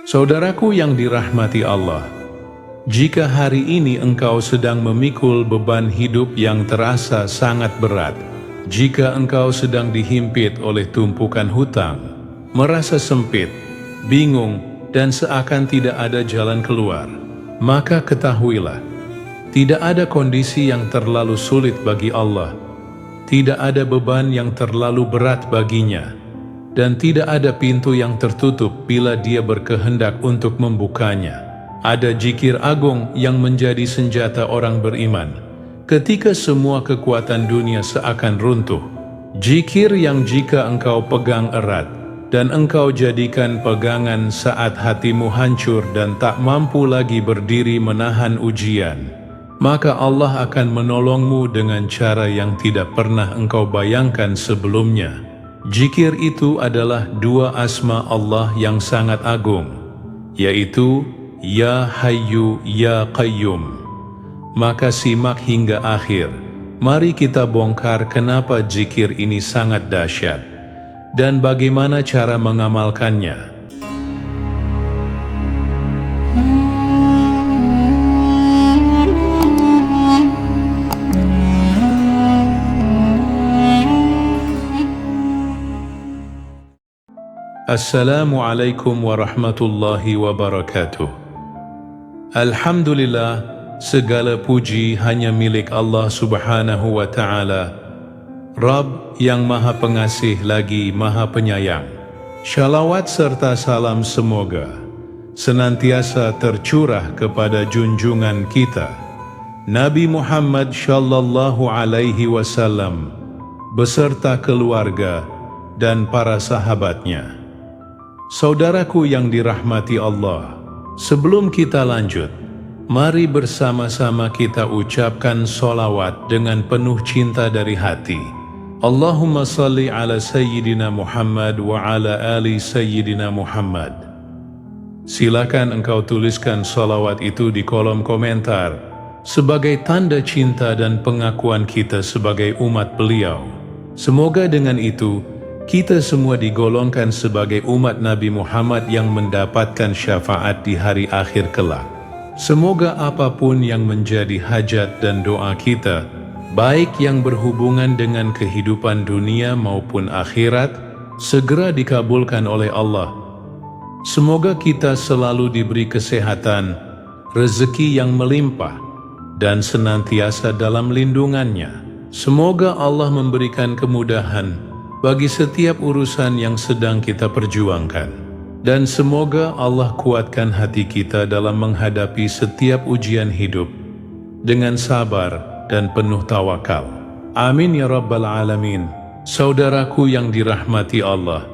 Saudaraku yang dirahmati Allah, jika hari ini engkau sedang memikul beban hidup yang terasa sangat berat, jika engkau sedang dihimpit oleh tumpukan hutang, merasa sempit, bingung, dan seakan tidak ada jalan keluar, maka ketahuilah, tidak ada kondisi yang terlalu sulit bagi Allah, tidak ada beban yang terlalu berat baginya, dan tidak ada pintu yang tertutup bila Dia berkehendak untuk membukanya. Ada zikir agung yang menjadi senjata orang beriman ketika semua kekuatan dunia seakan runtuh. Zikir yang jika engkau pegang erat dan engkau jadikan pegangan saat hatimu hancur dan tak mampu lagi berdiri menahan ujian, maka Allah akan menolongmu dengan cara yang tidak pernah engkau bayangkan sebelumnya. Zikir itu adalah dua asma Allah yang sangat agung, yaitu Ya Hayyu Ya Qayyum. Maka simak hingga akhir. Mari kita bongkar kenapa zikir ini sangat dahsyat dan bagaimana cara mengamalkannya. Assalamualaikum warahmatullahi wabarakatuh. Alhamdulillah, segala puji hanya milik Allah subhanahu wa ta'ala, Rabb yang maha pengasih lagi maha penyayang. Shalawat serta salam semoga senantiasa tercurah kepada junjungan kita, Nabi Muhammad sallallahu alaihi wasallam, beserta keluarga dan para sahabatnya. Saudaraku yang dirahmati Allah, sebelum kita lanjut, mari bersama-sama kita ucapkan sholawat dengan penuh cinta dari hati. Allahumma salli ala Sayyidina Muhammad wa ala ali Sayyidina Muhammad. Silakan engkau tuliskan sholawat itu di kolom komentar sebagai tanda cinta dan pengakuan kita sebagai umat beliau. Semoga dengan itu kita semua digolongkan sebagai umat Nabi Muhammad yang mendapatkan syafaat di hari akhir kelak. Semoga apapun yang menjadi hajat dan doa kita, baik yang berhubungan dengan kehidupan dunia maupun akhirat, segera dikabulkan oleh Allah. Semoga kita selalu diberi kesehatan, rezeki yang melimpah, dan senantiasa dalam lindungannya. Semoga Allah memberikan kemudahan bagi setiap urusan yang sedang kita perjuangkan. Dan semoga Allah kuatkan hati kita dalam menghadapi setiap ujian hidup dengan sabar dan penuh tawakal. Amin ya rabbal alamin. Saudaraku yang dirahmati Allah,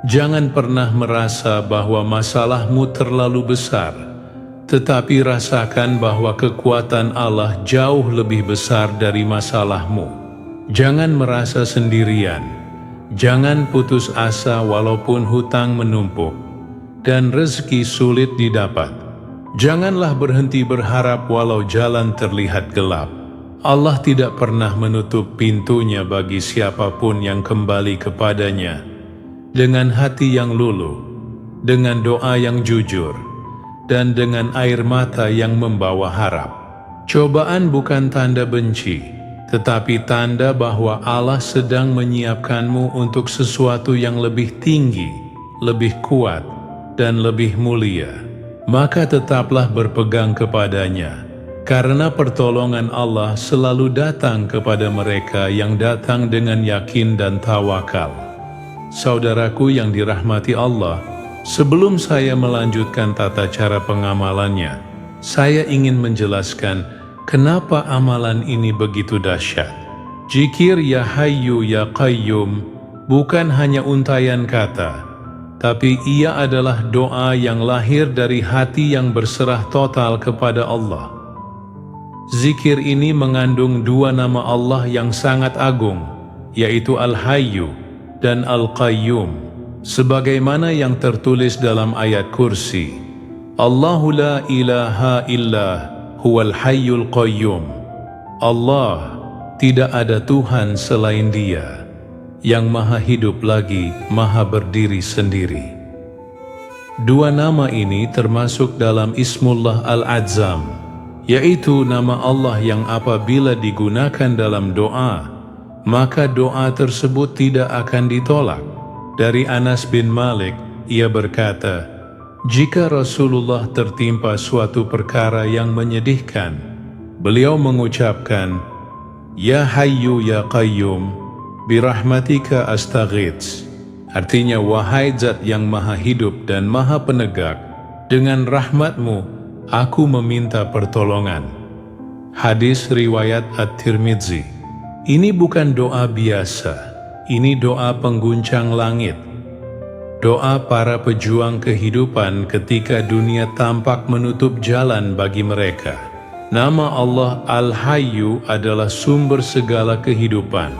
jangan pernah merasa bahwa masalahmu terlalu besar, tetapi rasakan bahwa kekuatan Allah jauh lebih besar dari masalahmu. Jangan merasa sendirian. Jangan putus asa walaupun hutang menumpuk dan rezeki sulit didapat. Janganlah berhenti berharap walau jalan terlihat gelap. Allah tidak pernah menutup pintunya bagi siapapun yang kembali kepadanya dengan hati yang luluh, dengan doa yang jujur, dan dengan air mata yang membawa harap. Cobaan bukan tanda benci, tetapi tanda bahwa Allah sedang menyiapkanmu untuk sesuatu yang lebih tinggi, lebih kuat, dan lebih mulia. Maka tetaplah berpegang kepadanya, karena pertolongan Allah selalu datang kepada mereka yang datang dengan yakin dan tawakal. Saudaraku yang dirahmati Allah, sebelum saya melanjutkan tata cara pengamalannya, saya ingin menjelaskan kenapa amalan ini begitu dahsyat. Zikir Ya Hayyu Ya Qayyum bukan hanya untayan kata, tapi ia adalah doa yang lahir dari hati yang berserah total kepada Allah. Zikir ini mengandung dua nama Allah yang sangat agung, yaitu Al-Hayyu dan Al-Qayyum, sebagaimana yang tertulis dalam ayat kursi, Allahu la ilaha illa Huwal Hayyul Qayyum. Allah, tidak ada Tuhan selain Dia, yang maha hidup lagi, maha berdiri sendiri. Dua nama ini termasuk dalam Ismullah Al-Adzam, yaitu nama Allah yang apabila digunakan dalam doa, maka doa tersebut tidak akan ditolak. Dari Anas bin Malik, ia berkata, jika Rasulullah tertimpa suatu perkara yang menyedihkan, beliau mengucapkan, Ya Hayyu Ya Qayyum, birahmatika astaghits. Artinya, wahai zat yang maha hidup dan maha penegak, dengan rahmatmu aku meminta pertolongan. Hadis riwayat At-Tirmidzi. Ini bukan doa biasa, ini doa pengguncang langit. Doa para pejuang kehidupan ketika dunia tampak menutup jalan bagi mereka. Nama Allah Al-Hayyu adalah sumber segala kehidupan,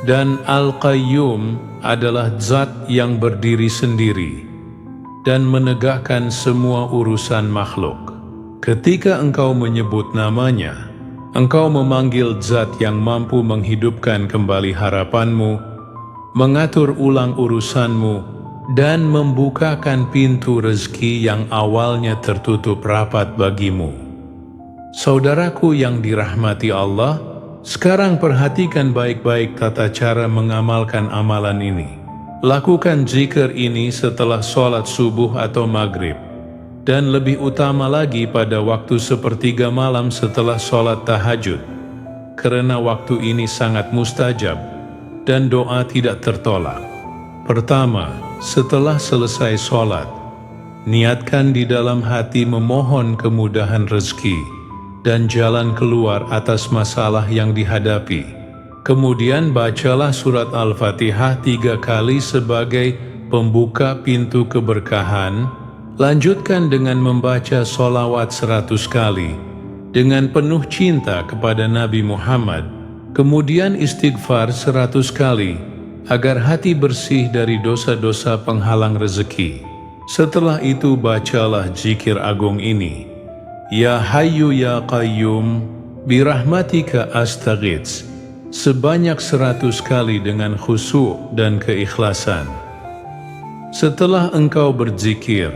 dan Al-Qayyum adalah zat yang berdiri sendiri dan menegakkan semua urusan makhluk. Ketika engkau menyebut namanya, engkau memanggil zat yang mampu menghidupkan kembali harapanmu, mengatur ulang urusanmu, dan membukakan pintu rezeki yang awalnya tertutup rapat bagimu. Saudaraku yang dirahmati Allah, sekarang perhatikan baik-baik tata cara mengamalkan amalan ini. Lakukan zikir ini setelah sholat subuh atau maghrib, dan lebih utama lagi pada waktu sepertiga malam setelah sholat tahajud, karena waktu ini sangat mustajab dan doa tidak tertolak. Pertama, setelah selesai sholat, niatkan di dalam hati memohon kemudahan rezeki dan jalan keluar atas masalah yang dihadapi. Kemudian bacalah surat Al-Fatihah 3 kali sebagai pembuka pintu keberkahan. Lanjutkan dengan membaca sholawat 100 kali dengan penuh cinta kepada Nabi Muhammad. Kemudian istighfar 100 kali agar hati bersih dari dosa-dosa penghalang rezeki. Setelah itu bacalah zikir agung ini, Ya Hayyu Ya Qayyum, birahmatika astaghits, sebanyak 100 kali dengan khusyuk dan keikhlasan. Setelah engkau berzikir,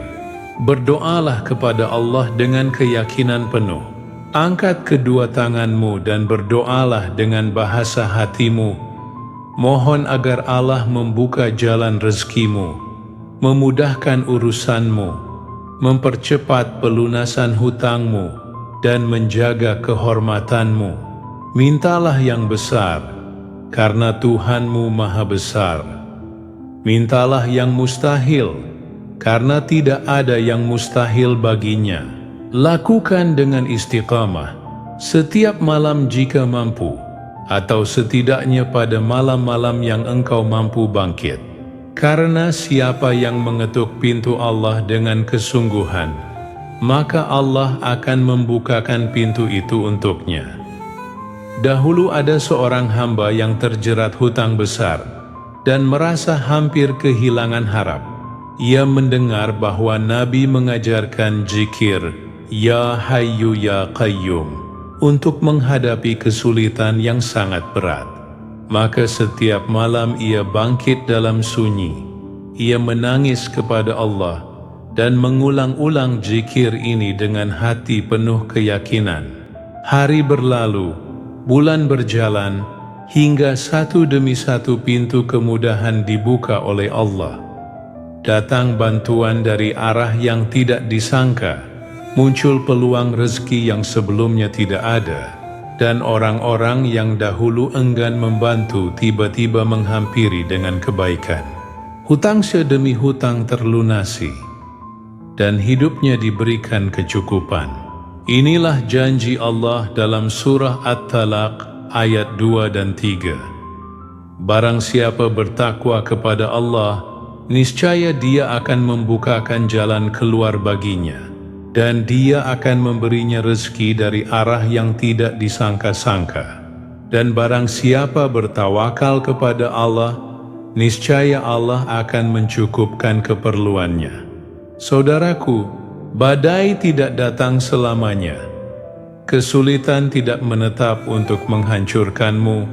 berdoalah kepada Allah dengan keyakinan penuh. Angkat kedua tanganmu dan berdoalah dengan bahasa hatimu. Mohon agar Allah membuka jalan rezekimu, memudahkan urusanmu, mempercepat pelunasan hutangmu, dan menjaga kehormatanmu. Mintalah yang besar, karena Tuhanmu Maha Besar. Mintalah yang mustahil, karena tidak ada yang mustahil baginya. Lakukan dengan istiqamah setiap malam jika mampu, atau setidaknya pada malam-malam yang engkau mampu bangkit. Karena siapa yang mengetuk pintu Allah dengan kesungguhan, maka Allah akan membukakan pintu itu untuknya. Dahulu ada seorang hamba yang terjerat hutang besar dan merasa hampir kehilangan harap. Ia mendengar bahwa Nabi mengajarkan zikir Ya Hayyu Ya Qayyum untuk menghadapi kesulitan yang sangat berat. Maka setiap malam ia bangkit dalam sunyi. Ia menangis kepada Allah dan mengulang-ulang zikir ini dengan hati penuh keyakinan. Hari berlalu, bulan berjalan, hingga satu demi satu pintu kemudahan dibuka oleh Allah. Datang bantuan dari arah yang tidak disangka, muncul peluang rezeki yang sebelumnya tidak ada, dan orang-orang yang dahulu enggan membantu tiba-tiba menghampiri dengan kebaikan. Hutang sedemi hutang terlunasi, dan hidupnya diberikan kecukupan. Inilah janji Allah dalam surah At-Talaq ayat 2 dan 3. Barang siapa bertakwa kepada Allah, niscaya Dia akan membukakan jalan keluar baginya, dan Dia akan memberinya rezeki dari arah yang tidak disangka-sangka. Dan barang siapa bertawakal kepada Allah, niscaya Allah akan mencukupkan keperluannya. Saudaraku, badai tidak datang selamanya. Kesulitan tidak menetap untuk menghancurkanmu,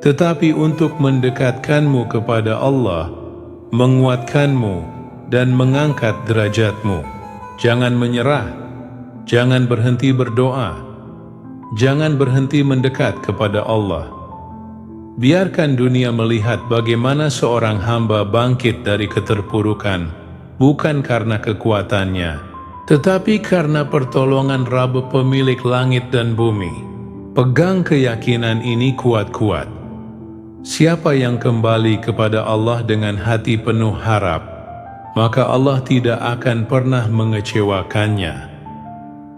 tetapi untuk mendekatkanmu kepada Allah, menguatkanmu, dan mengangkat derajatmu. Jangan menyerah, jangan berhenti berdoa, jangan berhenti mendekat kepada Allah. Biarkan dunia melihat bagaimana seorang hamba bangkit dari keterpurukan, bukan karena kekuatannya, tetapi karena pertolongan Rabb pemilik langit dan bumi. Pegang keyakinan ini kuat-kuat. Siapa yang kembali kepada Allah dengan hati penuh harap, maka Allah tidak akan pernah mengecewakannya.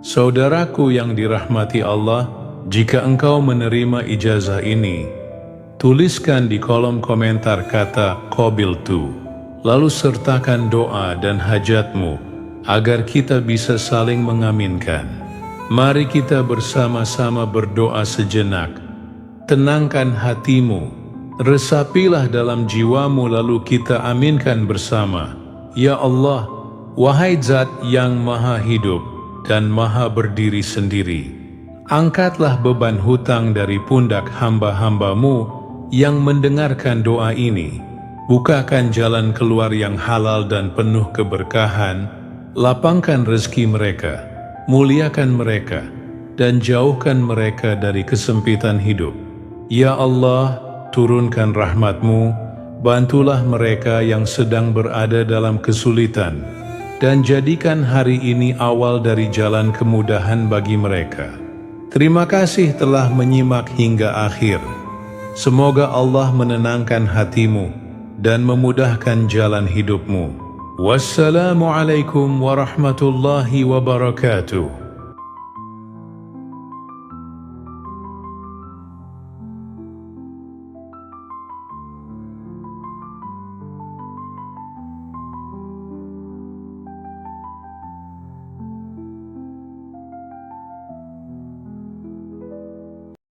Saudaraku yang dirahmati Allah, jika engkau menerima ijazah ini, tuliskan di kolom komentar kata qabiltu, lalu sertakan doa dan hajatmu agar kita bisa saling mengaminkan. Mari kita bersama-sama berdoa sejenak. Tenangkan hatimu, resapilah dalam jiwamu, lalu kita aminkan bersama. Ya Allah, wahai Zat yang maha hidup dan maha berdiri sendiri, angkatlah beban hutang dari pundak hamba-hambamu yang mendengarkan doa ini. Bukakan jalan keluar yang halal dan penuh keberkahan, lapangkan rezeki mereka, muliakan mereka, dan jauhkan mereka dari kesempitan hidup. Ya Allah, turunkan rahmat-Mu, bantulah mereka yang sedang berada dalam kesulitan, dan jadikan hari ini awal dari jalan kemudahan bagi mereka. Terima kasih telah menyimak hingga akhir. Semoga Allah menenangkan hatimu dan memudahkan jalan hidupmu. Wassalamualaikum warahmatullahi wabarakatuh.